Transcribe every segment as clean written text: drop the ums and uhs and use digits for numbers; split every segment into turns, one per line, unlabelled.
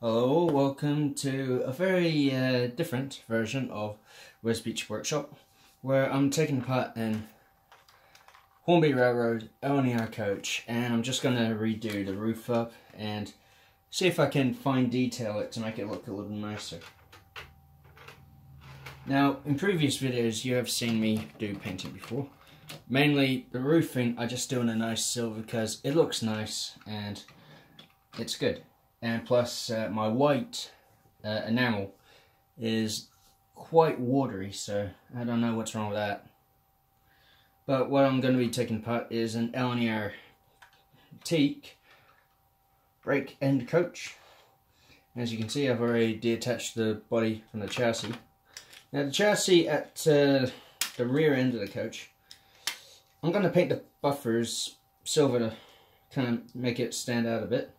Hello, welcome to a very different version of Wisbech Workshop, where I'm taking part in Hornby Railroad Lner coach, and I'm just going to redo the roof up and see if I can fine detail it to make it look a little nicer. Now, in previous videos you have seen me do painting before. Mainly the roofing I just do in a nice silver because it looks nice and it's good. And plus my white enamel is quite watery, so I don't know what's wrong with that. But what I'm going to be taking apart is an Lner teak brake end coach. As you can see, I've already detached the body from the chassis. Now the chassis at the rear end of the coach, I'm going to paint the buffers silver to kind of make it stand out a bit.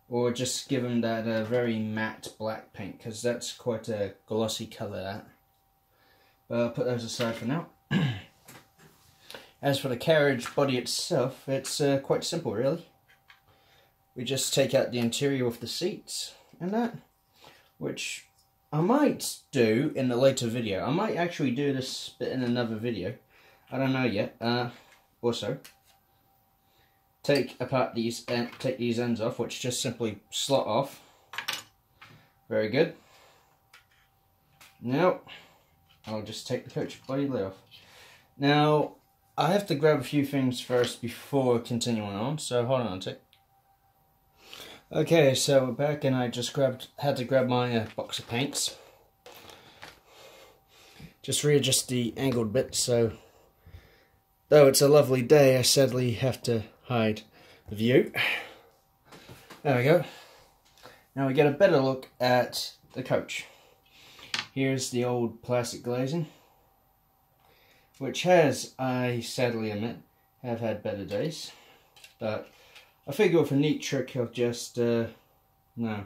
Or just give them that very matte black paint, because that's quite a glossy colour, that. But I'll put those aside for now. As for the carriage body itself, it's quite simple really. We just take out the interior of the seats and that, which I might do in a later video. I might actually do this bit in another video. I don't know yet. Also, take apart these and take these ends off, which just simply slot off. Very good. Now I'll just take the coach body lid off. Now I have to grab a few things first before continuing on, so hold on a tick. Okay, so we're back, and I just had to grab my box of paints. Just readjust the angled bit, so though it's a lovely day, I sadly have to hide the view. There we go. Now we get a better look at the coach. Here's the old plastic glazing, which has, I sadly admit, have had better days. But I figure with a neat trick of just, no.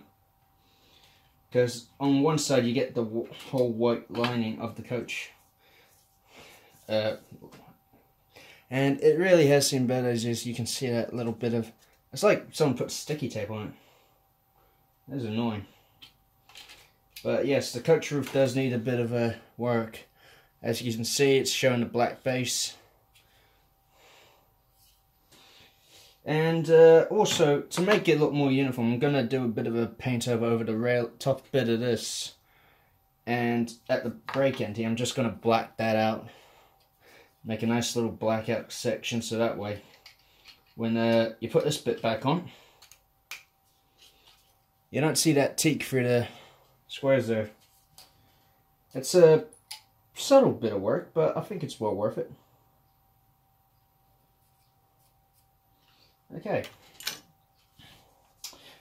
Because on one side you get the whole white lining of the coach. And it really has seen better, as you can see that little bit of... It's like someone put sticky tape on it. That's annoying. But yes, the coach roof does need a bit of work. As you can see, it's showing a black base. And also, to make it look more uniform, I'm going to do a bit of a paint over the top bit of this. And at the brake end here, I'm just going to black that out. Make a nice little blackout section, so that way when you put this bit back on, you don't see that teak through the squares there. It's a subtle bit of work, but I think it's well worth it. Okay.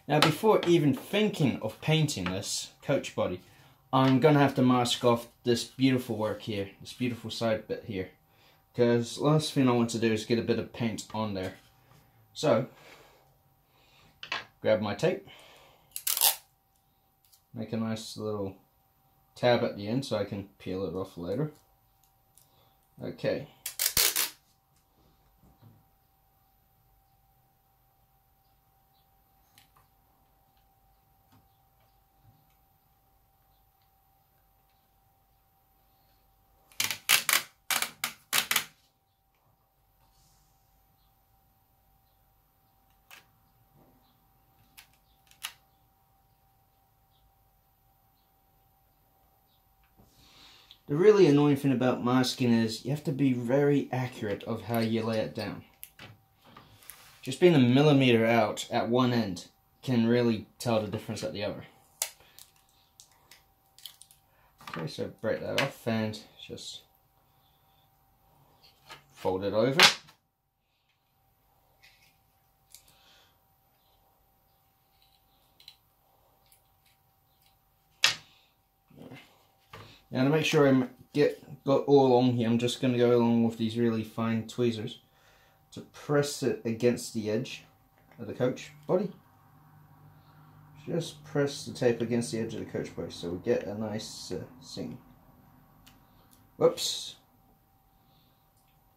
Now before even thinking of painting this coach body, I'm going to have to mask off this beautiful work here, this beautiful side bit here. Because last thing I want to do is get a bit of paint on there. So, grab my tape, make a nice little tab at the end so I can peel it off later. Okay. The really annoying thing about masking is you have to be very accurate of how you lay it down. Just being a millimeter out at one end can really tell the difference at the other. Okay, so break that off and just fold it over. Now to make sure I got all along here, I'm just going to go along with these really fine tweezers to press it against the edge of the coach body. Just press the tape against the edge of the coach body so we get a nice seam. Whoops.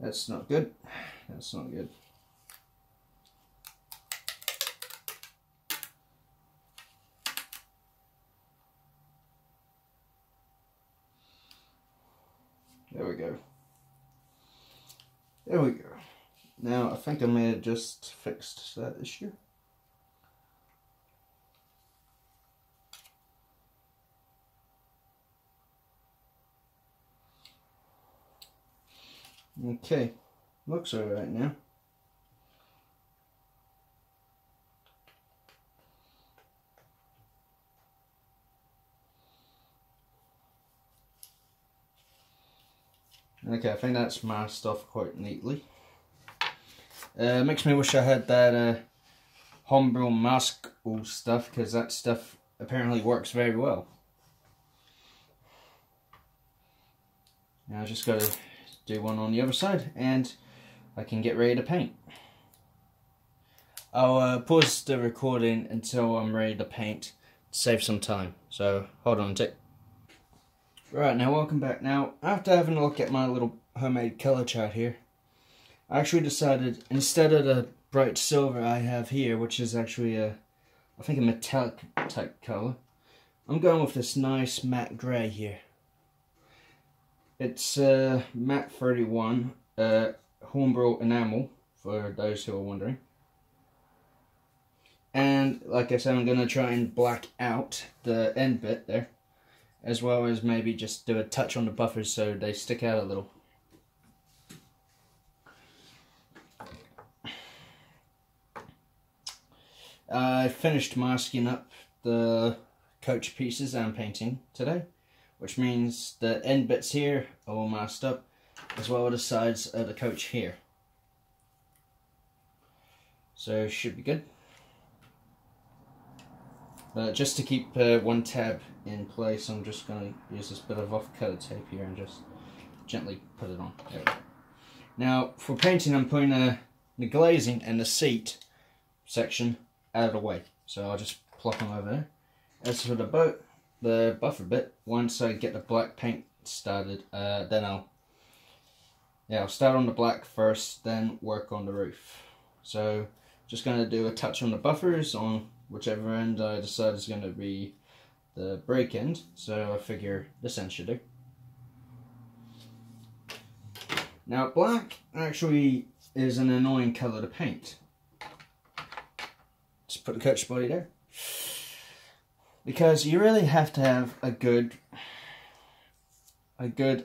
That's not good. That's not good. There we go. There we go. Now I think I may have just fixed that issue. Okay, looks alright now. Okay, I think that's masked off quite neatly. Makes me wish I had that homebrew mask stuff, because that stuff apparently works very well. Now I just got to do one on the other side and I can get ready to paint. I'll pause the recording until I'm ready to paint to save some time, so hold on a tick. Right, now welcome back. Now, after having a look at my little homemade colour chart here, I actually decided, instead of the bright silver I have here, which is actually I think a metallic type colour, I'm going with this nice matte grey here. It's matte 31 homebrew enamel, for those who are wondering. And like I said, I'm going to try and black out the end bit there, as well as maybe just do a touch on the buffers so they stick out a little. I finished masking up the coach pieces I'm painting today, which means the end bits here are all masked up, as well as the sides of the coach here. So should be good. Just to keep one tab in place, I'm just going to use this bit of off-color tape here and just gently put it on. There we go. Now, for painting, I'm putting the glazing and the seat section out of the way, so I'll just plop them over there. As for the buffer bit, once I get the black paint started, then I'll start on the black first, then work on the roof. So, just going to do a touch on the buffers on whichever end I decide is going to be the break end, so I figure this end should do. Now black actually is an annoying colour to paint. Just put the coach body there. Because you really have to have a good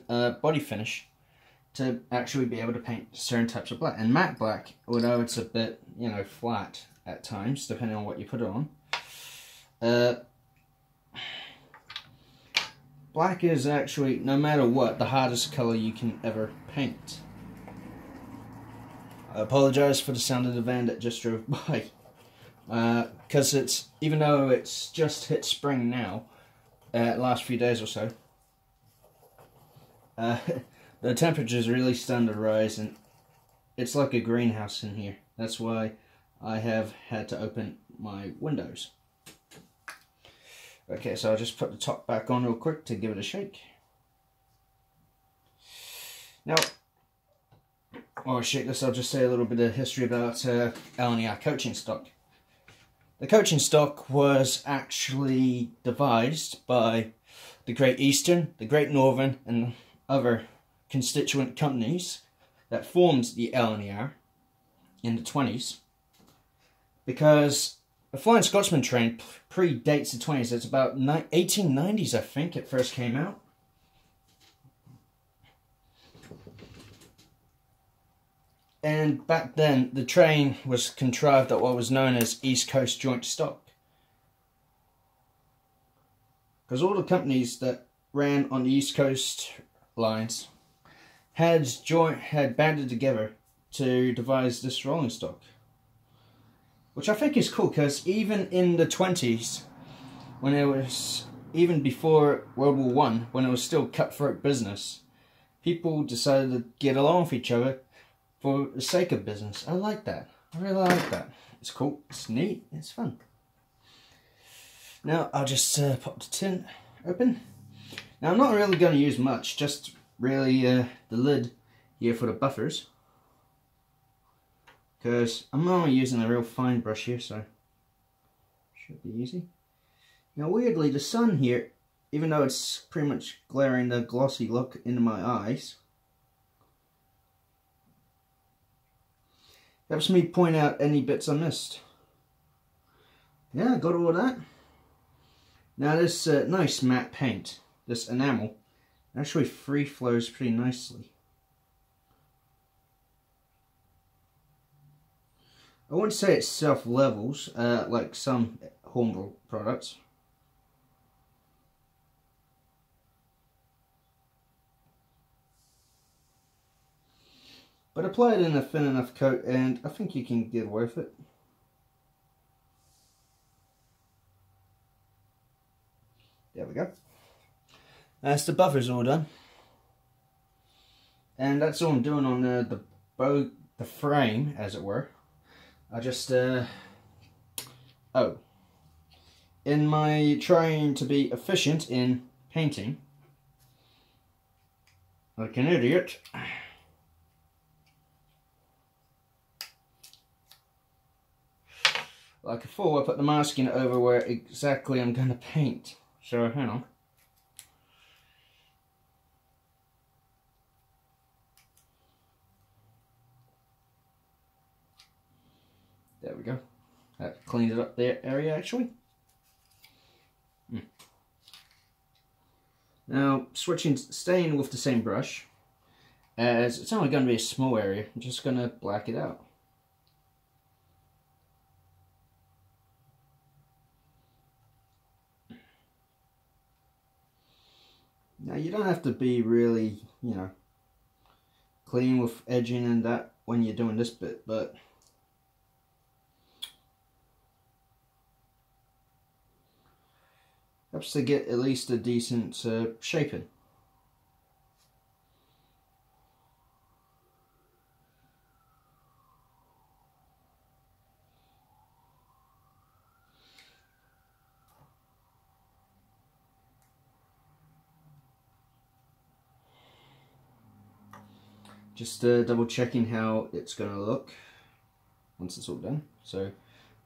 body finish to actually be able to paint certain types of black. And matte black, although it's a bit, you know, flat at times, depending on what you put it on, black is actually, no matter what, the hardest colour you can ever paint. I apologise for the sound of the van that just drove by, because it's, even though it's just hit spring now, last few days or so, the temperature's really starting to rise, and it's like a greenhouse in here. That's why I have had to open my windows. Okay, so I'll just put the top back on real quick to give it a shake. Now, while I shake this, I'll just say a little bit of history about Lner coaching stock. The coaching stock was actually devised by the Great Eastern, the Great Northern, and other constituent companies that formed the Lner in the 20s. Because the Flying Scotsman train predates the 20s. It's about 1890s, I think, it first came out. And back then, the train was contrived at what was known as East Coast Joint Stock. Because all the companies that ran on the East Coast lines had banded together to devise this rolling stock. Which I think is cool, because even in the 20s, when it was, even before World War I, when it was still cutthroat business, people decided to get along with each other for the sake of business. I like that. I really like that. It's cool, it's neat, it's fun. Now I'll just pop the tin open. Now I'm not really going to use much, just really the lid here for the buffers. Because I'm only using a real fine brush here, so should be easy. Now weirdly, the sun here even though it's pretty much glaring the glossy look into my eyes, helps me point out any bits I missed. Yeah, got all that. Now this nice matte paint, this enamel, actually free flows pretty nicely. I wouldn't say it self-levels like some Hornbill products. But apply it in a thin enough coat and I think you can get away with it. There we go. That's the buffers all done. And that's all I'm doing on the frame, as it were. I just, in my trying to be efficient in painting, like an idiot, like a fool, I put the masking over where exactly I'm going to paint. So, hang on. There we go. That cleaned it up the area actually. Now, staying with the same brush, as it's only going to be a small area, I'm just going to black it out. Now, you don't have to be really, you know, clean with edging and that when you're doing this bit, but helps to get at least a decent shaping. Just double checking how it's going to look once it's all done. So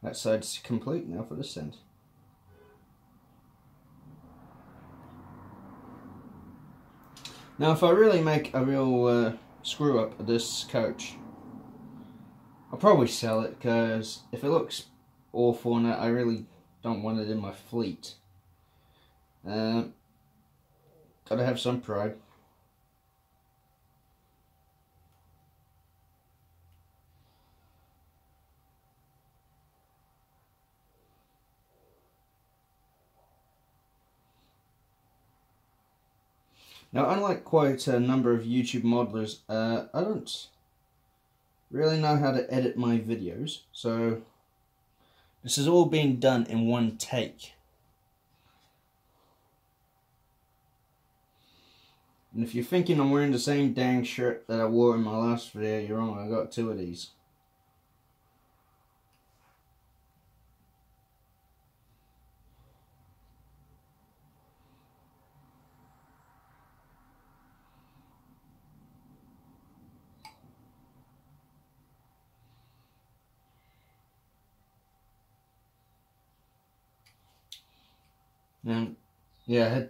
that side's complete. Now for this end. Now if I really make a real screw up of this coach, I'll probably sell it, because if it looks awful and I really don't want it in my fleet. Gotta have some pride. Now, unlike quite a number of YouTube modelers, I don't really know how to edit my videos, so this is all being done in one take. And if you're thinking I'm wearing the same dang shirt that I wore in my last video, you're wrong. I got two of these. And yeah,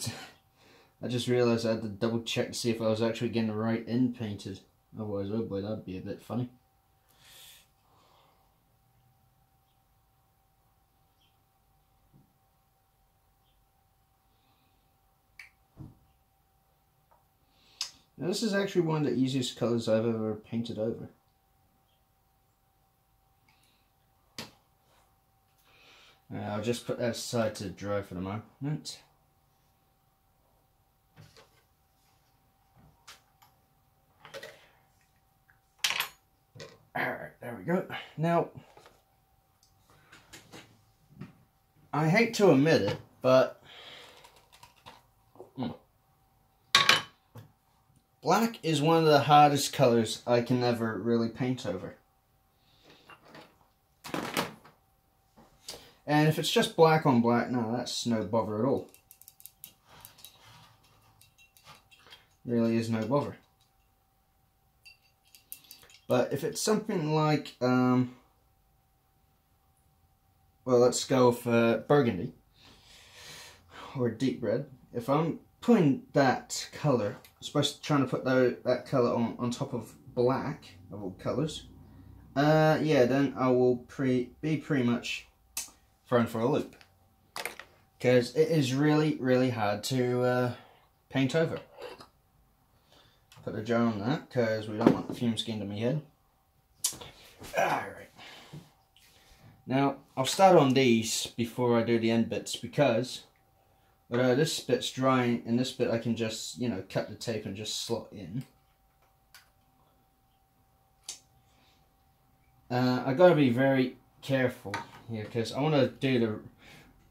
I just realised I had to double check to see if I was actually getting the right end painted. Otherwise, oh boy, that'd be a bit funny. Now this is actually one of the easiest colours I've ever painted over. I'll just put that aside to dry for the moment. Alright, there we go. Now, I hate to admit it, but black is one of the hardest colours I can ever really paint over. And if it's just black on black, no, that's no bother at all. Really is no bother. But if it's something like, well, let's go for burgundy. or deep red, if I'm putting that colour, trying to put that colour on top of black, of all colours, yeah, then I will be pretty much thrown for a loop. Because it is really, really hard to paint over. Put a jar on that, because we don't want the fumes getting to my head. Alright. Now, I'll start on these before I do the end bits, because this bit's drying, and this bit I can just, you know, cut the tape and just slot in. I gotta be very careful here, because I want to do the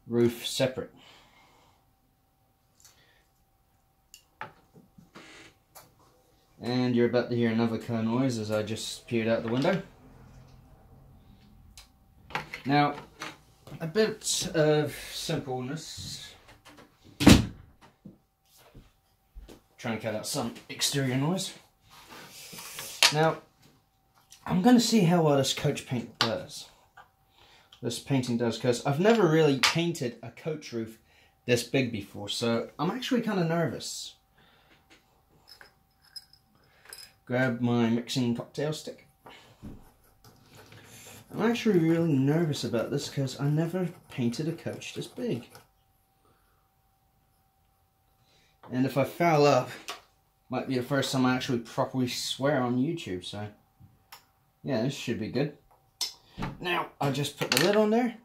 roof separate. And you're about to hear another car noise as I just peered out the window. Now, a bit of simpleness. Trying to cut out some exterior noise. Now, I'm going to see how well this coach paint does. This painting does, because I've never really painted a coach roof this big before, so I'm actually kind of nervous. Grab my mixing cocktail stick. I'm actually really nervous about this because I never painted a coach this big. And if I foul up, might be the first time I actually properly swear on YouTube, so yeah, this should be good. Now, I'll just put the lid on there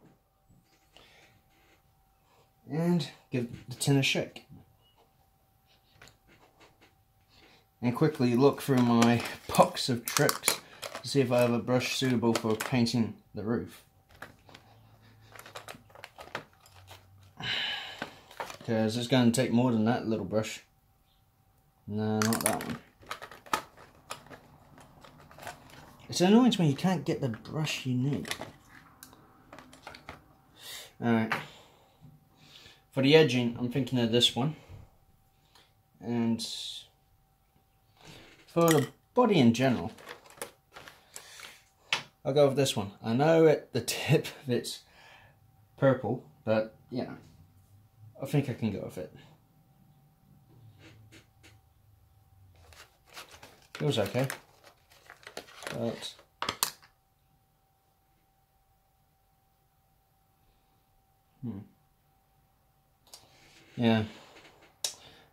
and give the tin a shake. And quickly look through my box of tricks to see if I have a brush suitable for painting the roof. Because it's going to take more than that little brush. No, not that one. It's annoying when you can't get the brush you need. Alright. For the edging, I'm thinking of this one. And for the body in general, I'll go with this one. I know the tip of it's purple, but yeah, I think I can go with it. Feels okay. But yeah,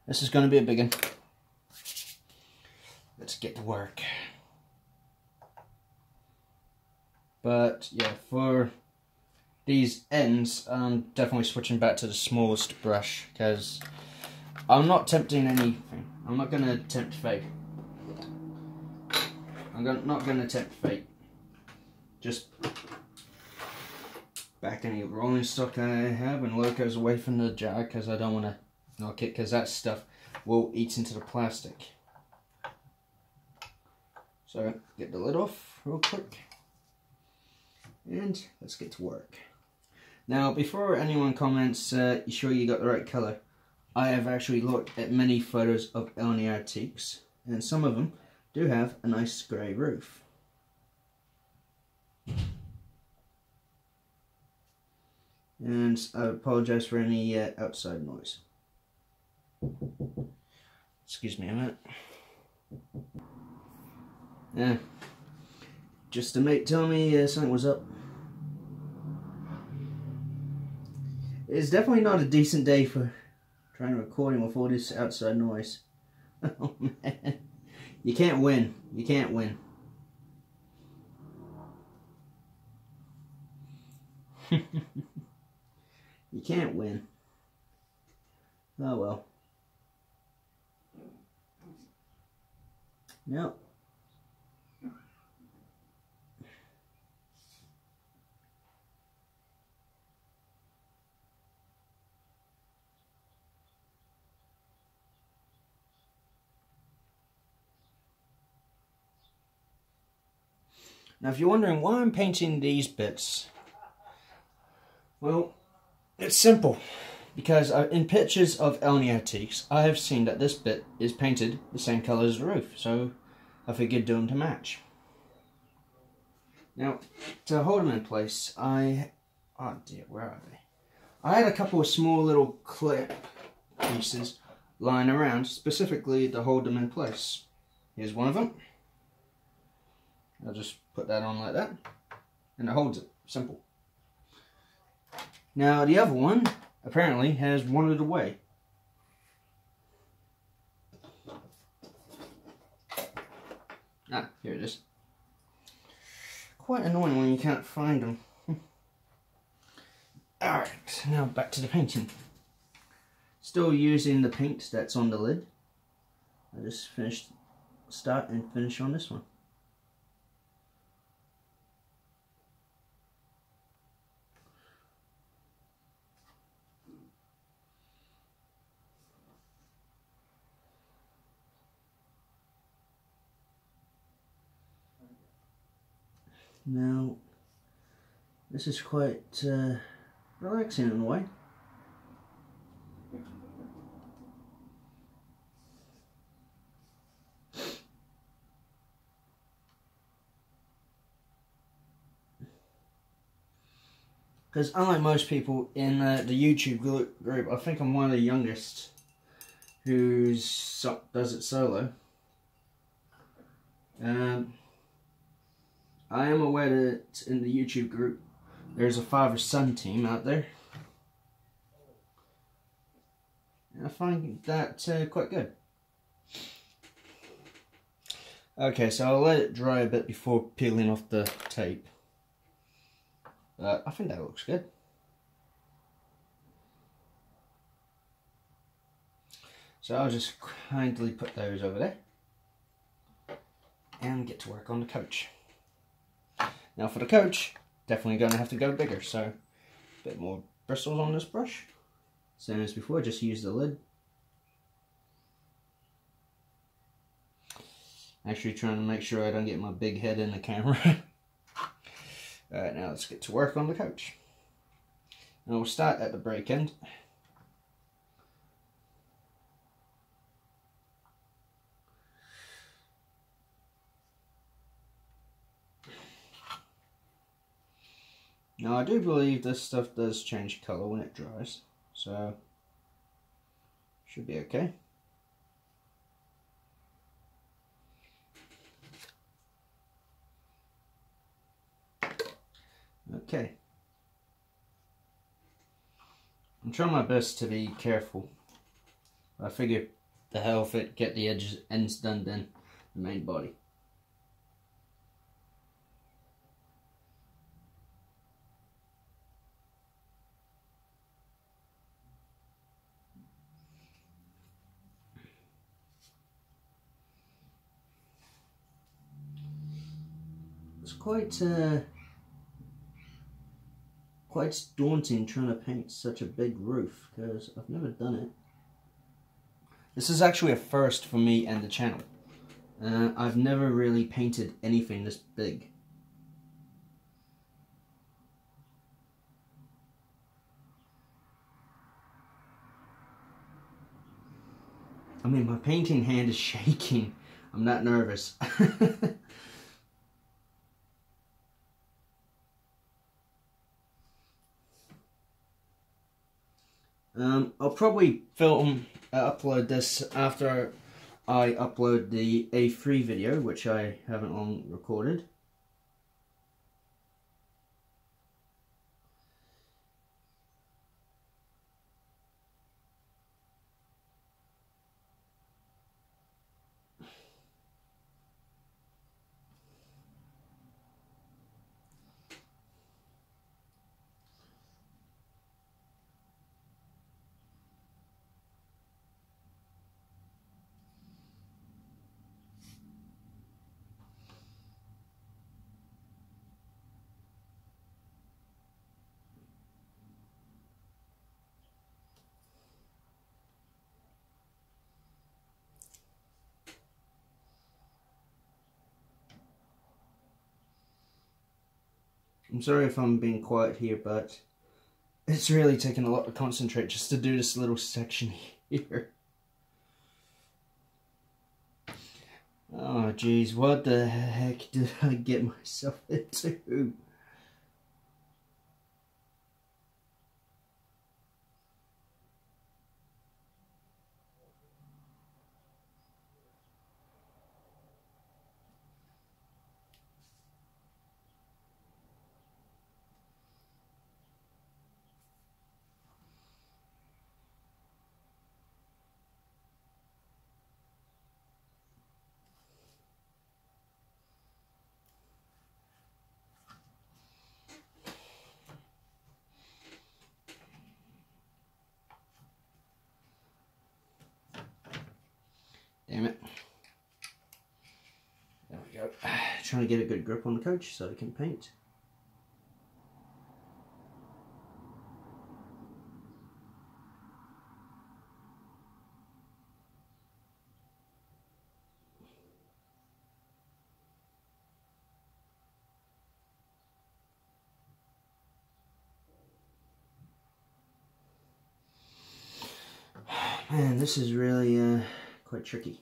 this is going to be a big one. Let's get to work. But yeah, for these ends, I'm definitely switching back to the smallest brush because I'm not tempting anything. I'm not going to tempt fate. Not going to tempt fate. Just back any rolling stock I have and load goes away from the jar because I don't want to knock it because that stuff will eat into the plastic. So get the lid off real quick and let's get to work. Now before anyone comments, you sure you got the right colour? I have actually looked at many photos of Lner teaks and some of them do have a nice grey roof. And I apologise for any outside noise. Excuse me a minute. Yeah, just a mate told me something was up. It's definitely not a decent day for trying to record with all this outside noise. Oh man, you can't win. You can't win. You can't win. Oh well. Yep. Now if you're wondering why I'm painting these bits, well, it's simple. Because in pictures of Lner teaks, I have seen that this bit is painted the same colour as the roof, so I figured do them to match. Now, to hold them in place, oh dear, where are they? I had a couple of small little clip pieces lying around, specifically to hold them in place. Here's one of them. I'll just put that on like that, and it holds it. Simple. Now the other one apparently has wandered away. Ah, here it is. Quite annoying when you can't find them. Alright, now back to the painting. Still using the paint that's on the lid. I just start and finish on this one. Now, this is quite relaxing in a way. Because unlike most people in the YouTube group, I think I'm one of the youngest who does it solo. I am aware that in the YouTube group there's a father-son team out there. And I find that quite good. Okay, so I'll let it dry a bit before peeling off the tape. I think that looks good. So I'll just kindly put those over there and get to work on the coach. Now for the coach, definitely going to have to go bigger, so a bit more bristles on this brush. Same as before, just use the lid. Actually trying to make sure I don't get my big head in the camera. Alright, now let's get to work on the coach. And we'll start at the break end. Now I do believe this stuff does change colour when it dries, so should be okay. Okay. I'm trying my best to be careful. I figure the hell of it, get the ends done then the main body. It's quite daunting trying to paint such a big roof, because I've never done it. This is actually a first for me and the channel. I've never really painted anything this big. I mean, my painting hand is shaking. I'm not nervous. I'll probably upload this after I upload the A3 video, which I haven't long recorded. I'm sorry if I'm being quiet here, but it's really taken a lot to concentrate just to do this little section here. Oh geez, what the heck did I get myself into?
trying to get a good grip on the coach so I can paint. Man, this is really quite tricky.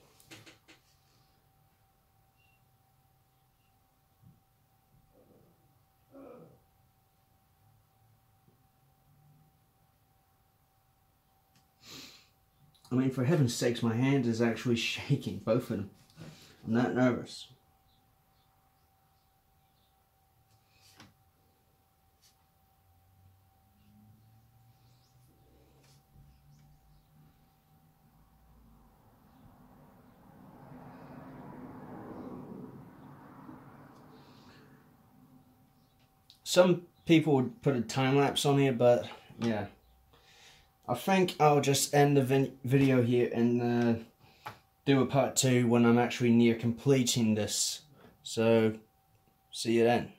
I mean, for heaven's sakes, my hand is actually shaking, both of them. I'm that nervous. Some people would put a time lapse on here, but yeah. I think I'll just end the video here and do a part 2 when I'm actually near completing this. So, see you then.